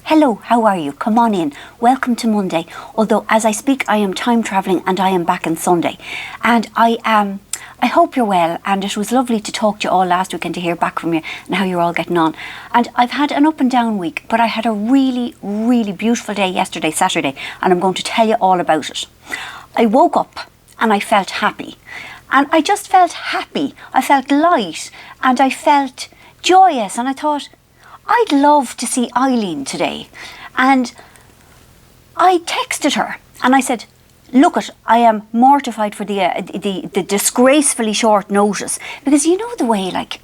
Hello, how are you? Come on in. Welcome to Monday. Although as I speak, I am time travelling and I am back on Sunday. And I hope you're well, and it was lovely to talk to you all last week and to hear back from you and how you're all getting on. And I've had an up and down week, but I had a really, really beautiful day yesterday, Saturday, and I'm going to tell you all about it. I woke up and I felt happy. And I just felt happy. I felt light and I felt joyous, and I thought, I'd love to see Eileen today. And I texted her and I said, look, I am mortified for the disgracefully short notice, because you know the way, like,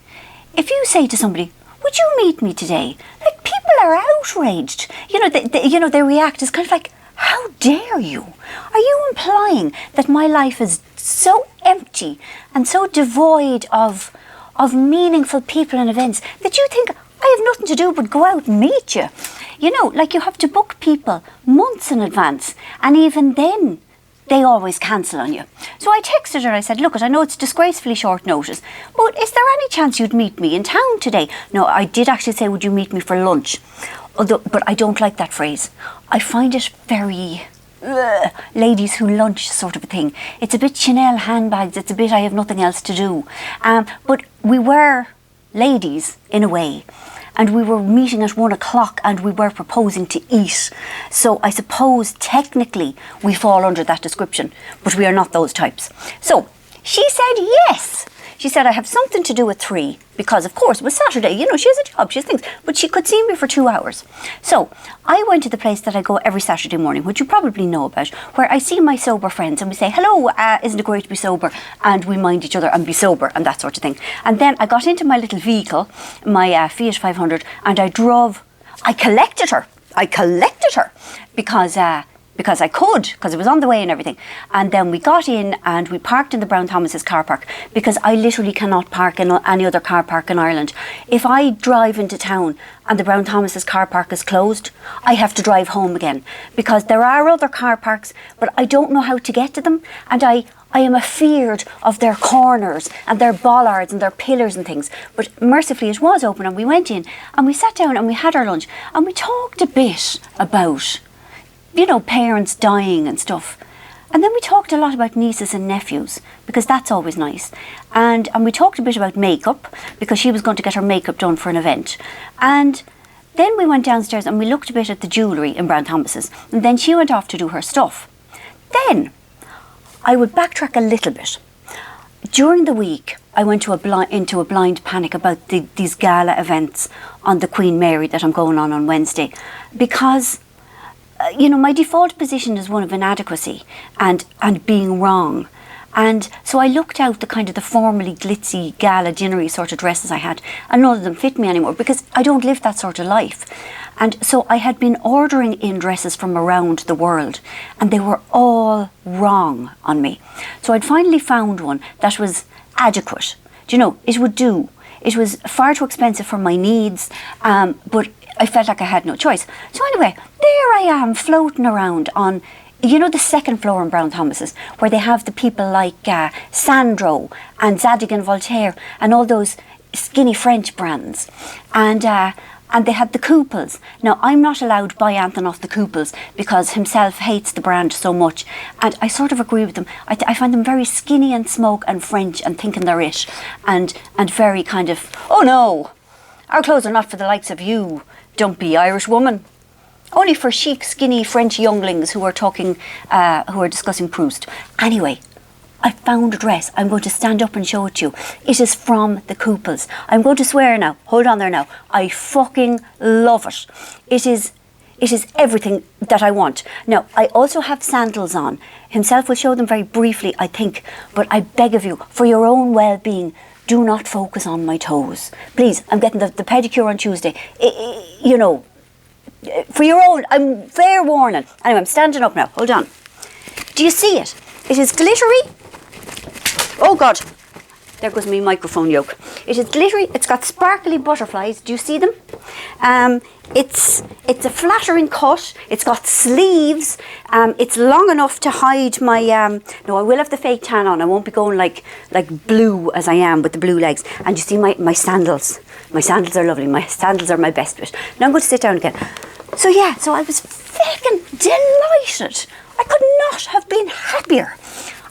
if you say to somebody, would you meet me today? Like, people are outraged. They react. It's kind of like, how dare you? Are you implying that my life is so empty and so devoid of meaningful people and events that you think I have nothing to do but go out and meet you? You know, like, you have to book people months in advance, and even then they always cancel on you. So I texted her and I said, look, I know it's disgracefully short notice, but is there any chance you'd meet me in town today? No, I did actually say, would you meet me for lunch? But I don't like that phrase. I find it very ladies who lunch sort of a thing. It's a bit Chanel handbags. It's a bit I have nothing else to do. But we were ladies in a way, and we were meeting at 1 o'clock and we were proposing to eat. So I suppose technically we fall under that description, but we are not those types. So she said yes. She said, I have something to do at 3, because of course it was Saturday, you know, she has a job, she has things, but she could see me for 2 hours. So I went to the place that I go every Saturday morning, which you probably know about, where I see my sober friends and we say, hello, isn't it great to be sober? And we mind each other and be sober and that sort of thing. And then I got into my little vehicle, my Fiat 500, and I collected her because I could, because it was on the way and everything. And then we got in and we parked in the Brown Thomas's car park, because I literally cannot park in any other car park in Ireland. If I drive into town and the Brown Thomas's car park is closed, I have to drive home again, because there are other car parks, but I don't know how to get to them, and I am afeared of their corners and their bollards and their pillars and things. But mercifully it was open, and we went in and we sat down and we had our lunch and we talked a bit about, you know, parents dying and stuff. And then we talked a lot about nieces and nephews, because that's always nice. And we talked a bit about makeup, because she was going to get her makeup done for an event. And then we went downstairs and we looked a bit at the jewellery in Brown Thomas's. And then she went off to do her stuff. Then I would backtrack a little bit. During the week, I went into a blind panic about these gala events on the Queen Mary that I'm going on Wednesday, because my default position is one of inadequacy and being wrong. And so I looked out the formally glitzy gala dinnery sort of dresses I had, and none of them fit me anymore, because I don't live that sort of life. And so I had been ordering in dresses from around the world, and they were all wrong on me. So I'd finally found one that was adequate. Do you know, it would do. It was far too expensive for my needs, but I felt like I had no choice. So anyway, there I am floating around on, the second floor in Brown Thomas's, where they have the people like Sandro and Zadig and Voltaire and all those skinny French brands. And they had the Couples. Now, I'm not allowed to buy anything off the Couples, because himself hates the brand so much. And I sort of agree with them. I find them very skinny and smug and French and thinking they're it. And very kind of, oh no, our clothes are not for the likes of you, dumpy Irish woman. Only for chic, skinny French younglings who are discussing Proust. Anyway, I found a dress. I'm going to stand up and show it to you. It is from the Couples. I'm going to swear now. Hold on there now. I fucking love it. It is everything that I want. Now, I also have sandals on. Himself will show them very briefly, I think. But I beg of you, for your own well-being, do not focus on my toes. Please, I'm getting the pedicure on Tuesday. For your own, I'm fair warning. Anyway, I'm standing up now. Hold on. Do you see it? It is glittery. Oh God, there goes my microphone yoke. It is glittery. It's got sparkly butterflies. Do you see them? It's a flattering cut. It's got sleeves. It's long enough to hide my. No, I will have the fake tan on. I won't be going like blue as I am with the blue legs. And you see my sandals. My sandals are lovely. My sandals are my best bit. Now I'm going to sit down again. So yeah, so I was fucking delighted. I could not have been happier.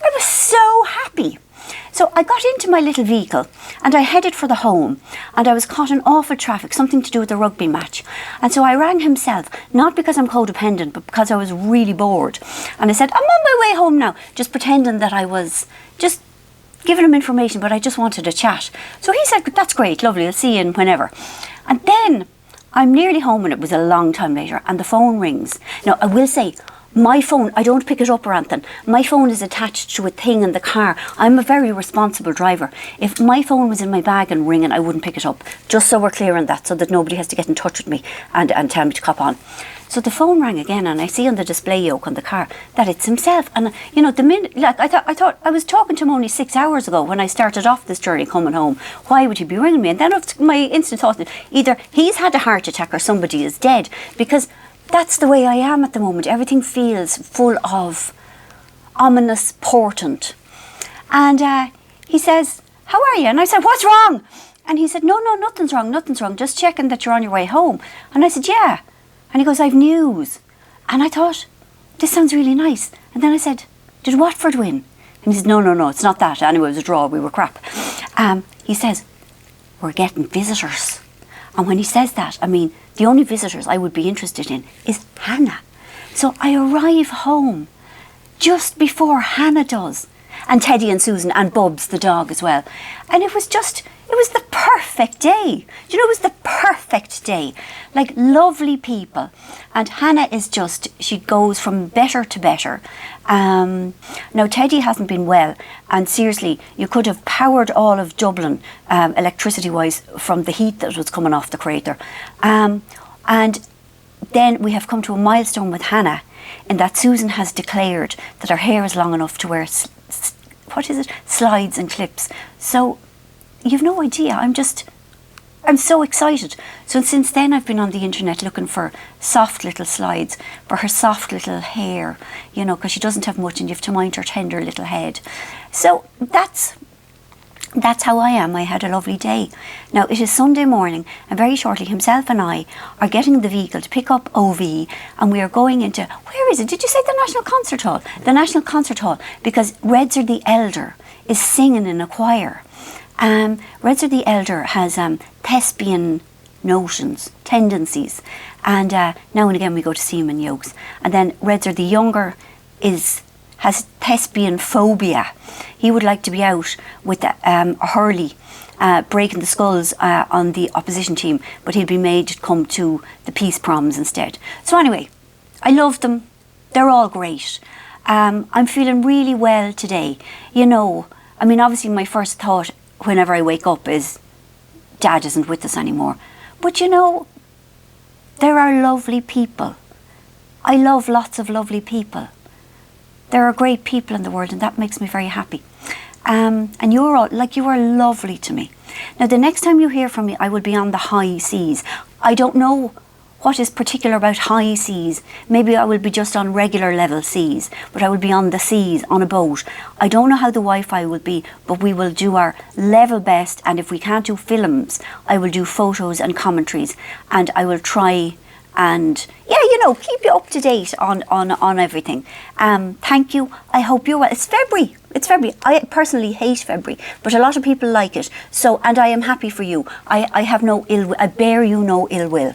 I was so happy. So I got into my little vehicle and I headed for the home, and I was caught in awful traffic, something to do with the rugby match. And so I rang himself, not because I'm codependent, but because I was really bored. And I said, I'm on my way home now, just pretending that I was just giving him information, but I just wanted to chat. So he said, that's great, lovely, I'll see you whenever. And then I'm nearly home, and it was a long time later, and the phone rings. Now, I will say, my phone, I don't pick it up or anything. My phone is attached to a thing in the car. I'm a very responsible driver. If my phone was in my bag and ringing, I wouldn't pick it up. Just so we're clear on that, so that nobody has to get in touch with me and tell me to cop on. So the phone rang again, and I see on the display yoke on the car that it's himself. And you know, the minute, like I thought I was talking to him only 6 hours ago when I started off this journey coming home. Why would he be ringing me? And then my instant thought, either he's had a heart attack or somebody is dead, because that's the way I am at the moment. Everything feels full of ominous portent. And he says, how are you? And I said, what's wrong? And he said, no, nothing's wrong, just checking that you're on your way home. And I said, yeah. And he goes, I've news. And I thought, this sounds really nice. And then I said, did Watford win? And he said, no, it's not that. Anyway, it was a draw, we were crap. He says, we're getting visitors. And when he says that, I mean, the only visitors I would be interested in is Hannah. So I arrive home just before Hannah does. And Teddy and Susan and Bubs, the dog, as well. And it was the perfect day. Do you know, it was the perfect day. Like, lovely people. And Hannah is just, she goes from better to better. Now, Teddy hasn't been well. And seriously, you could have powered all of Dublin, electricity-wise, from the heat that was coming off the crater. And then we have come to a milestone with Hannah, in that Susan has declared that her hair is long enough to wear slides and clips. So you've no idea, I'm so excited. So since then I've been on the internet looking for soft little slides for her soft little hair, you know, because she doesn't have much and you have to mind her tender little head. So that's how I am. I had a lovely day. Now, it is Sunday morning, and very shortly himself and I are getting in the vehicle to pick up OV, and we are going into, where is it? Did you say the National Concert Hall? The National Concert Hall, because Redzer the Elder is singing in a choir. Redzer the Elder has thespian notions, tendencies, and now and again we go to see him in yokes. And then Redzer the Younger has thespian phobia. He would like to be out with Hurley, breaking the skulls on the opposition team, but he'll be made to come to the peace proms instead. So anyway, I love them. They're all great. I'm feeling really well today. You know, I mean, obviously my first thought whenever I wake up is, Dad isn't with us anymore. But you know, there are lovely people. I love lots of lovely people. There are great people in the world, and that makes me very happy. And you are lovely to me. Now, the next time you hear from me, I will be on the high seas. I don't know what is particular about high seas. Maybe I will be just on regular level seas, but I will be on the seas, on a boat. I don't know how the Wi-Fi will be, but we will do our level best. And if we can't do films, I will do photos and commentaries, and I will try and, yeah, you know, keep you up to date on everything. Thank you. I hope you're well. It's February. I personally hate February, but a lot of people like it. So, and I am happy for you. I have no ill will. I bear you no ill will.